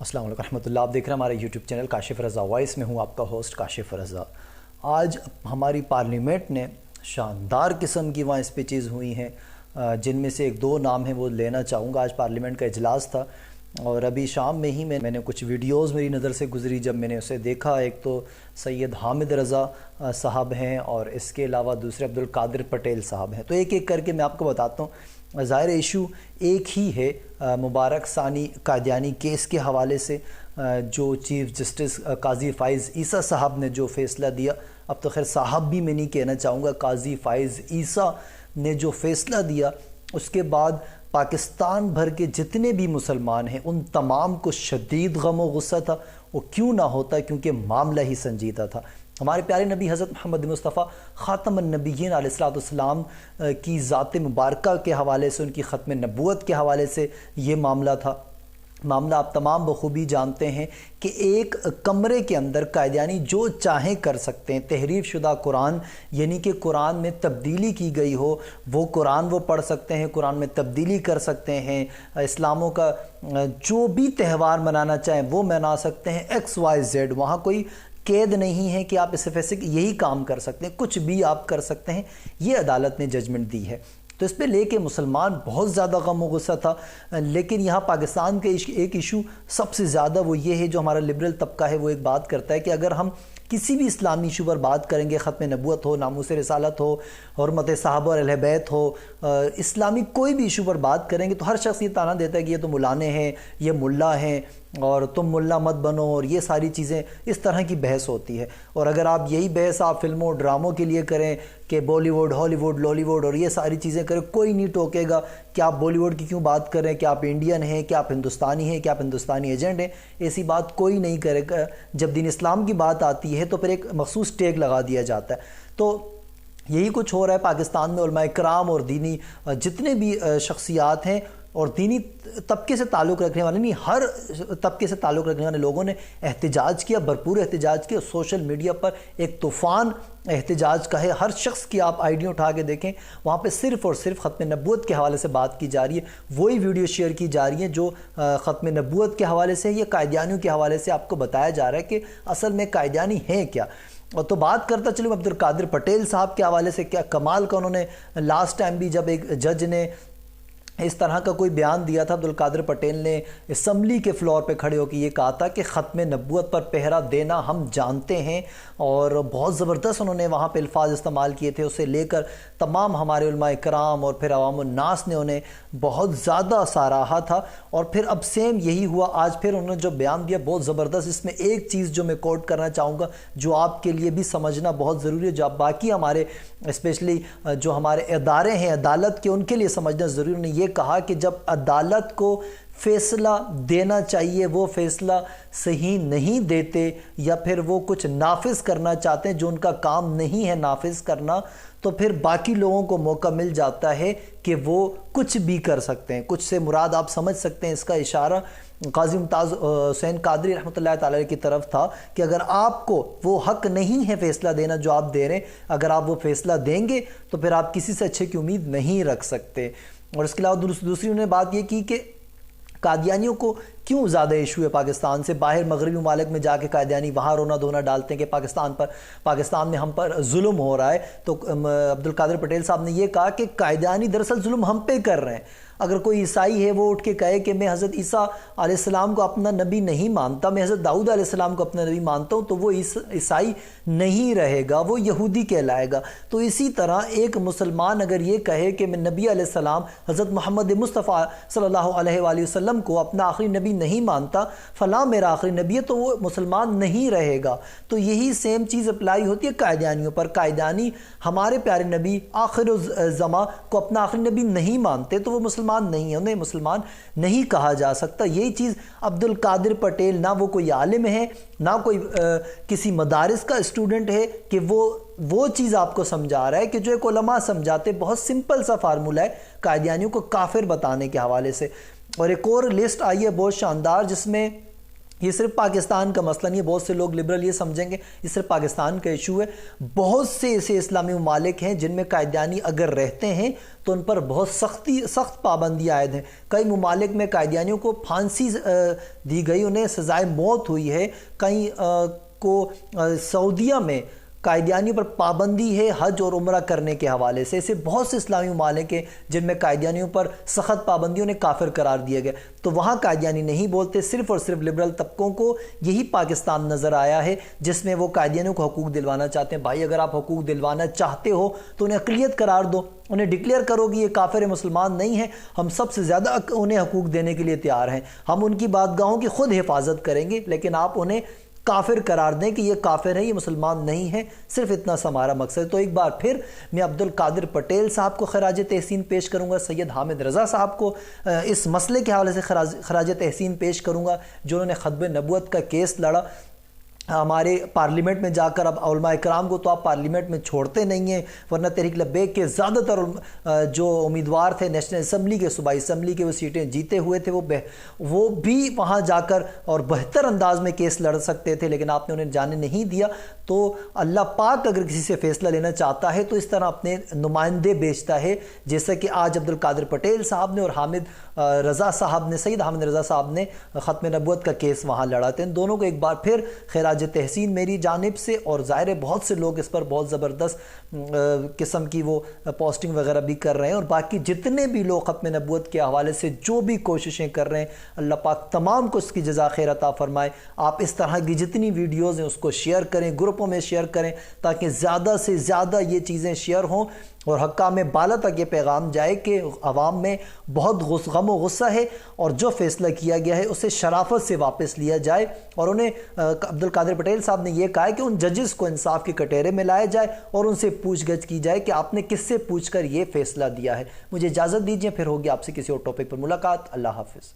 السلام علیکم رحمۃ اللہ. آپ دیکھ رہے ہیں ہمارے یوٹیوب چینل کاشف رضا وائس میں ہوں آپ کا ہوسٹ کاشف رضا. آج ہماری پارلیمنٹ نے شاندار قسم کی وہاں اسپیچز ہوئی ہیں، جن میں سے ایک دو نام ہیں وہ لینا چاہوں گا. آج پارلیمنٹ کا اجلاس تھا اور ابھی شام میں ہی میں نے کچھ ویڈیوز میری نظر سے گزری. جب میں نے اسے دیکھا، ایک تو سید حامد رضا صاحب ہیں اور اس کے علاوہ دوسرے عبدالقادر پٹیل صاحب ہیں. تو ایک ایک کر کے میں آپ کو بتاتا ہوں. ظاہر ایشو ایک ہی ہے، مبارک ثانی قادیانی کیس کے حوالے سے جو چیف جسٹس قاضی فائز عیسیٰ صاحب نے جو فیصلہ دیا. اب تو خیر صاحب بھی میں نہیں کہنا چاہوں گا، قاضی فائز عیسیٰ نے جو فیصلہ دیا، اس کے بعد پاکستان بھر کے جتنے بھی مسلمان ہیں ان تمام کو شدید غم و غصہ تھا. وہ کیوں نہ ہوتا، کیونکہ معاملہ ہی سنجیدہ تھا. ہمارے پیارے نبی حضرت محمد مصطفیٰ خاتم النبیین علیہ السلام کی ذات مبارکہ کے حوالے سے، ان کی ختم نبوت کے حوالے سے یہ معاملہ تھا. معاملہ آپ تمام بخوبی جانتے ہیں کہ ایک کمرے کے اندر قادیانی جو چاہیں کر سکتے ہیں. تحریف شدہ قرآن، یعنی کہ قرآن میں تبدیلی کی گئی ہو وہ قرآن وہ پڑھ سکتے ہیں، قرآن میں تبدیلی کر سکتے ہیں. اسلاموں کا جو بھی تہوار منانا چاہیں وہ منا سکتے ہیں. XYZ، وہاں کوئی قید نہیں ہے کہ آپ اس سے یہی کام کر سکتے ہیں، کچھ بھی آپ کر سکتے ہیں. یہ عدالت نے ججمنٹ دی ہے. تو اس پہ لے کے مسلمان بہت زیادہ غم و غصہ تھا. لیکن یہاں پاکستان کے ایک ایشو سب سے زیادہ وہ یہ ہے، جو ہمارا لبرل طبقہ ہے وہ ایک بات کرتا ہے کہ اگر ہم کسی بھی اسلامی ایشو پر بات کریں گے، ختم نبوت ہو، ناموس رسالت ہو، حرمت صحابہ اور اہل بیت ہو، اسلامی کوئی بھی ایشو پر بات کریں گے تو ہر شخص یہ طعنہ دیتا ہے کہ یہ تو مولانے ہیں، یہ ملا ہیں اور تم ملا مت بنو، اور یہ ساری چیزیں اس طرح کی بحث ہوتی ہے. اور اگر آپ یہی بحث آپ فلموں ڈراموں کے لیے کریں کہ بالی ووڈ، ہالی ووڈ، لالی ووڈ اور یہ ساری چیزیں کریں، کوئی نہیں ٹوکے گا کہ آپ بالی ووڈ کی کیوں بات کریں، کہ آپ انڈین ہیں، کہ آپ ہندوستانی ہیں، کہ آپ ہندوستانی ایجنٹ ہیں. ایسی بات کوئی نہیں کرے گا. جب دین اسلام کی بات آتی ہے تو پھر ایک مخصوص ٹیگ لگا دیا جاتا ہے. تو یہی کچھ ہو رہا ہے پاکستان میں. علماء کرام اور دینی جتنے بھی شخصیات ہیں اور دینی طبقے سے تعلق رکھنے والے، نہیں ہر طبقے سے تعلق رکھنے والے لوگوں نے احتجاج کیا، بھرپور احتجاج کیا. سوشل میڈیا پر ایک طوفان احتجاج کا ہے. ہر شخص کی آپ آئی ڈی اٹھا کے دیکھیں، وہاں پہ صرف اور صرف ختم نبوت کے حوالے سے بات کی جا رہی ہے. وہی ویڈیو شیئر کی جا رہی ہیں جو ختم نبوت کے حوالے سے یا قادیانیوں کے حوالے سے آپ کو بتایا جا رہا ہے کہ اصل میں قادیانی ہیں کیا. اور تو بات کرتا چلوں عبدالقادر پٹیل صاحب کے حوالے سے. کیا کمال کا انہوں نے لاسٹ ٹائم بھی جب ایک جج نے اس طرح کا کوئی بیان دیا تھا، عبدالقادر پٹیل نے اسمبلی کے فلور پہ کھڑے ہو کے یہ کہا تھا کہ ختم نبوت پر پہرا دینا ہم جانتے ہیں. اور بہت زبردست انہوں نے وہاں پہ الفاظ استعمال کیے تھے. اسے لے کر تمام ہمارے علماء کرام اور پھر عوام الناس نے انہیں بہت زیادہ سراہا تھا. اور پھر اب سیم یہی ہوا. آج پھر انہوں نے جو بیان دیا بہت زبردست. اس میں ایک چیز جو میں کوٹ کرنا چاہوں گا، جو آپ کے لیے بھی سمجھنا بہت ضروری ہے، جو آپ باقی ہمارے اسپیشلی جو ہمارے ادارے ہیں عدالت کے، ان کے لیے سمجھنا ضروری. انہوں نے یہ کہا کہ جب عدالت کو فیصلہ دینا چاہیے وہ فیصلہ صحیح نہیں دیتے، یا پھر وہ کچھ نافذ کرنا چاہتے ہیں جو ان کا کام نہیں ہے نافذ کرنا، تو پھر باقی لوگوں کو موقع مل جاتا ہے کہ وہ کچھ بھی کر سکتے ہیں. کچھ سے مراد آپ سمجھ سکتے ہیں، اس کا اشارہ قاضی ممتاز حسین قادری رحمۃ اللہ تعالی کی طرف تھا کہ اگر آپ کو وہ حق نہیں ہے فیصلہ دینا جو آپ دے رہے ہیں، اگر آپ وہ فیصلہ دیں گے تو پھر آپ کسی سے اچھے کی امید نہیں رکھ سکتے. اور اس کے علاوہ دوسری انہوں نے بات یہ کی کہ قادیانیوں کو کیوں زیادہ ایشو ہے پاکستان سے. باہر مغربی ممالک میں جا کے قادیانی وہاں رونا دھونا ڈالتے ہیں کہ پاکستان میں ہم پر ظلم ہو رہا ہے. تو عبدالقادر پٹیل صاحب نے یہ کہا کہ قادیانی دراصل ظلم ہم پہ کر رہے ہیں. اگر کوئی عیسائی ہے وہ اٹھ کے کہے کہ میں حضرت عیسیٰ علیہ السلام کو اپنا نبی نہیں مانتا، میں حضرت داؤد علیہ السلام کو اپنا نبی مانتا ہوں، تو وہ عیسائی نہیں رہے گا، وہ یہودی کہلائے گا. تو اسی طرح ایک مسلمان اگر یہ کہے کہ میں نبی علیہ السلام حضرت محمد مصطفیٰ صلی اللہ علیہ وآلہ وسلم کو اپنا آخری نبی نہیں مانتا، فلاں میرا آخری نبی ہے، تو وہ مسلمان نہیں رہے گا. تو یہی سیم چیز اپلائی ہوتی ہے قادیانیوں پر. قادیانی ہمارے پیارے نبی آخر الزماں کو اپنا آخری نبی نہیں مانتے تو وہ مسلمان نہیں ہے، انہیں مسلمان نہیں کہا جا سکتا. یہی چیز عبدالقادر پٹیل، نہ وہ کوئی عالم ہے، نہ کوئی کسی مدارس کا اسٹوڈنٹ ہے کہ وہ چیز آپ کو سمجھا رہا ہے کہ جو ایک علماء سمجھاتے. بہت سمپل سا فارمولہ ہے قادیانیوں کو کافر بتانے کے حوالے سے. اور ایک اور لسٹ آئی ہے بہت شاندار، جس میں یہ صرف پاکستان کا مسئلہ نہیں ہے، بہت سے لوگ لبرل یہ سمجھیں گے یہ صرف پاکستان کا ایشو ہے۔ بہت سے ایسے اسلامی ممالک ہیں جن میں قائدیانی اگر رہتے ہیں تو ان پر بہت سخت پابندی عائد ہیں۔ کئی ممالک میں قائدیانیوں کو پھانسی دی گئی، انہیں سزائے موت ہوئی ہے۔ کئی کو سعودیہ میں قائدیانی پر پابندی ہے حج اور عمرہ کرنے کے حوالے سے۔ ایسے بہت سے اسلامی ممالک ہیں جن میں قائدیانیوں پر سخت پابندیوں نے کافر قرار دیا گیا، تو وہاں قائدیانی نہیں بولتے۔ صرف اور صرف لبرل طبقوں کو یہی پاکستان نظر آیا ہے جس میں وہ قائدیانیوں کو حقوق دلوانا چاہتے ہیں۔ بھائی اگر آپ حقوق دلوانا چاہتے ہو تو انہیں اقلیت قرار دو، انہیں ڈکلیئر کرو کہ یہ کافر مسلمان نہیں ہیں، ہم سب سے زیادہ انہیں حقوق دینے کے لیے تیار ہیں، ہم ان کی بادگاہوں کی خود حفاظت کریں گے، لیکن آپ انہیں کافر قرار دیں کہ یہ کافر ہے، یہ مسلمان نہیں ہے۔ صرف اتنا سا ہمارا مقصد ہے۔ تو ایک بار پھر میں عبدالقادر پٹیل صاحب کو خراج تحسین پیش کروں گا، سید حامد رضا صاحب کو اس مسئلے کے حوالے سے خراج تحسین پیش کروں گا جنہوں نے ختم نبوت کا کیس لڑا ہمارے پارلیمنٹ میں جا کر۔ اب علماء اکرام کو تو آپ پارلیمنٹ میں چھوڑتے نہیں ہیں، ورنہ تحریک لبیک کے زیادہ تر جو امیدوار تھے نیشنل اسمبلی کے، صوبائی اسمبلی کے، وہ سیٹیں جیتے ہوئے تھے، وہ بھی وہاں جا کر اور بہتر انداز میں کیس لڑ سکتے تھے، لیکن آپ نے انہیں جانے نہیں دیا۔ تو اللہ پاک اگر کسی سے فیصلہ لینا چاہتا ہے تو اس طرح اپنے نمائندے بیچتا ہے، جیسا کہ آج عبدالقادر پٹیل صاحب نے اور حامد رضا صاحب نے، سید حامد رضا صاحب نے ختم نبوت کا کیس وہاں لڑا تھے۔ ان دونوں کو ایک بار پھر خراج تحسین میری جانب سے، اور ظاہر ہے بہت سے لوگ اس پر بہت زبردست قسم کی وہ پوسٹنگ وغیرہ بھی کر رہے ہیں، اور باقی جتنے بھی لوگ ختم نبوت کے حوالے سے جو بھی کوششیں کر رہے ہیں، اللہ پاک تمام کو اس کی جزا خیر عطا فرمائے۔ آپ اس طرح کی جتنی ویڈیوز ہیں اس کو شیئر کریں، گروپوں میں شیئر کریں، تاکہ زیادہ سے زیادہ یہ چیزیں شیئر ہوں اور حکام بالا تک یہ پیغام جائے کہ عوام میں بہت غم و غصہ ہے، اور جو فیصلہ کیا گیا ہے اسے شرافت سے واپس لیا جائے۔ اور انہیں عبدالقادر پٹیل صاحب نے یہ کہا ہے کہ ان ججز کو انصاف کے کٹہرے میں لایا جائے اور ان سے پوچھ گچھ کی جائے کہ آپ نے کس سے پوچھ کر یہ فیصلہ دیا ہے۔ مجھے اجازت دیجیے، پھر ہوگی آپ سے کسی اور ٹاپک پر ملاقات۔ اللہ حافظ۔